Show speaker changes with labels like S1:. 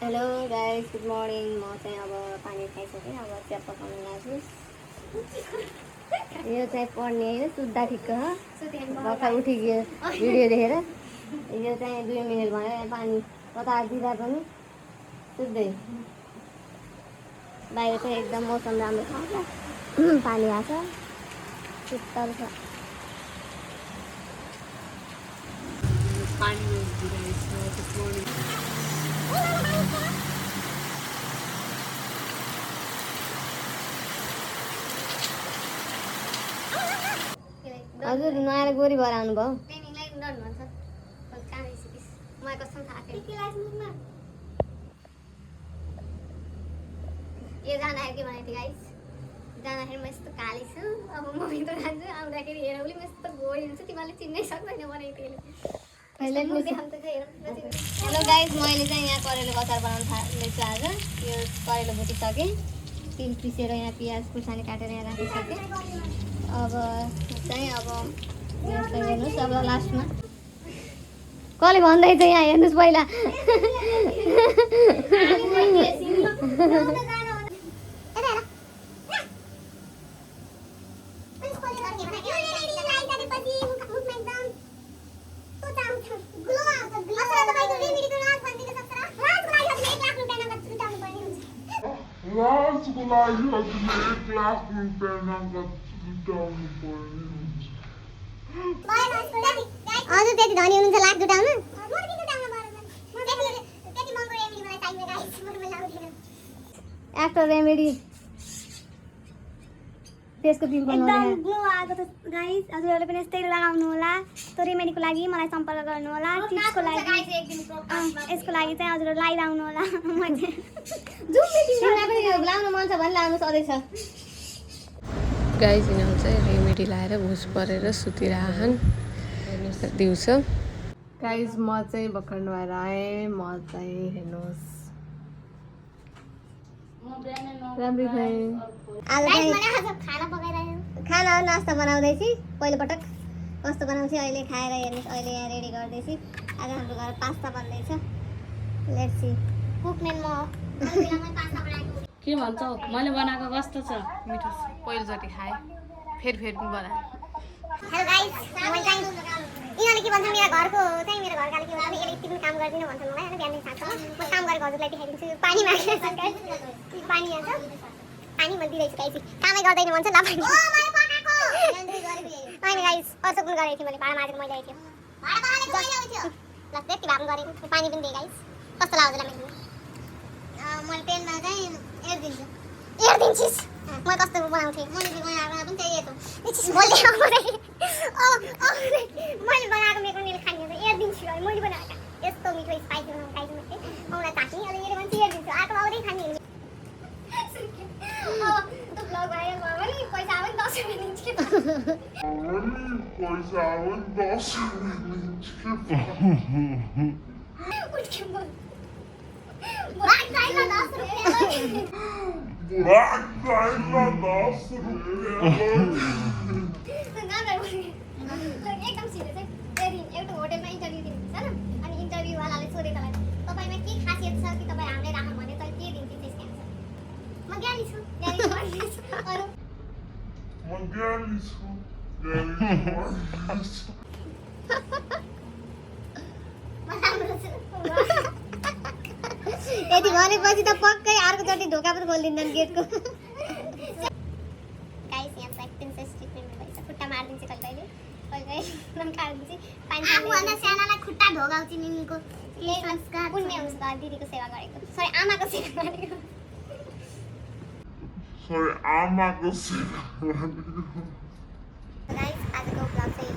S1: Hello guys, good morning. म चाहिँ अब पानी खाइसकेँ, अब चिया पकाउन लाग्छु। यो चाहिँ पढ्ने होइन, सुत्दा ठिक्क हो। भर्खर उठिगयो भिडियो देखेर। यो चाहिँ 2 मिनट भयो पानी बताएर दिँदा पनि सुत्दै। बाहिर चाहिँ एकदम मौसम राम्रो छ, पानी आएको छ, शीतल छ। हजुर नआएर गोरी भएर आउनुभयो। यो जाँदाखेरि के भनेको थिएँ गाइस, जाँदाखेरि म यस्तो काली छु, अब म भित्र जान्छु, आउँदाखेरि हेरौँली म यस्तो गोरी हुन्छु, तिमीहरूले चिन्नै सक्दैन भनेको थिएँ। हेलो गाइस, मैले चाहिँ यहाँ करेलो अचार बनाउनु थालेछु आज। यो करेलो भुटिसकेँ, तिल पिसेर यहाँ प्याज खुर्सानी काटेर यहाँ राखिसकेँ। अब चाहिँ यसलाई हेर्नुहोस्, अब लास्टमा कसले भन्दैछ यहाँ हेर्नुहोस् पहिला। हजुर त्यति धनी हुनुहुन्छ लाख जुटाउनु? एक्टर रेमेडी त्यसको पिम्पल एकदम ग्लो आएको छ गाइस। हजुरहरूले पनि यस्तै लगाउनु होला। त्यो रेमेडीको लागि मलाई सम्पर्क गर्नु होला। टिप्सको लागि यसको लागि चाहिँ हजुरहरू लाइभ आउनु होला। लाउनु मन छ भने लाउनु सधैँ छ
S2: गाइस। यिनीहरू चाहिँ रेमेडी लाएर भुस परेर सुतिरहन् दिउँसो। गाइस म चाहिँ भर्खर नुहाएर आएँ। म चाहिँ हेर्नुहोस् राम्रै खाएँ।
S1: खाना नास्ता बनाउँदैछु पहिलोपटक। कस्तो बनाउँछु अहिले खाएर हेर्नुहोस्। अहिले यहाँ रेडी गर्दैछु। आज हाम्रो घर पास्ता बन्दैछ। Let's see. कुकमेन म
S2: के भन्छौ? मैले बनाएको कस्तो छ? मिठो छ। पहिलोचोटि खाएँ, फेरि पनि बनाएँ।
S1: हेलो गाइस, यिनीहरूले के भन्छ, मेरो घरको चाहिँ मेरो घरकाले के भन्छ, यसले यति पनि काम गर्दिनँ भन्छ मलाई होइन। बिहान साँझ म काम गरेको हजुरलाई देखाइदिन्छु। पानी मागेर पानी आउँछ, पानी म दिँदैछु गाइस। कामै गर्दैन भन्छ ल पानी। होइन गाइस, अर्को पनि गरेको थिएँ मैले, भाडा मागेर मैले ल्याएको थिएँ। ल त्यति भए पनि गरेँ, पानी पनि दिएँ गाइस। कस्तो लाग्यो हजुरलाई मैले? मैले पेनमा चाहिँ हेरिदिन्छु। मैं कस्तो बनाउँथेँ? मैले बनाएको पनि त्यही हो। मैले बनाएको मेक्रोनीले खाने त हेरिदिन्छु। मैले बनाएको यस्तो मिठो स्पाइसी बनाउनु खाइदिनु थिएँ। मलाई चाख्ने अहिले यसले भन्छ हेरिदिन्छु। अर्को आउँदै खाने ब्लग भाइरल भयो भने पैसा आयो नि 10 रुपियाँ दिन्छु। एकदम सिरियस है। एउटा होटलमा इन्टरभ्यू दिनुहुन्छ होइन, अनि इन्टरभ्यूवालाले सोधे तपाईँ तपाईँमा के खासियत छ कि तपाईँ हामीलाई राखौँ भने तपाईँ के दिन्थ्यो त्यसको आन्सर? म ज्ञानी छु। अरू यति भनेपछि त पक्कै अर्कोचोटि ढोका पनि खोलिदिन्छन् गेटको। गाइस यहाँ चाहिँ प्रिन्सेस ट्रिटमेन्ट भइछ। खुट्टा मारिदिन्छ कहिले कहिले, कहिले कहिले काटिदिन्छ। आफूभन्दा सानालाई खुट्टा ढोगाउँछ निनीको यही संस्कार पुण्य हुन्छ। दिदीको सेवा गरेको, सरी आमाको सेवा गरेको। गाइस आजको ब्लग चाहिँ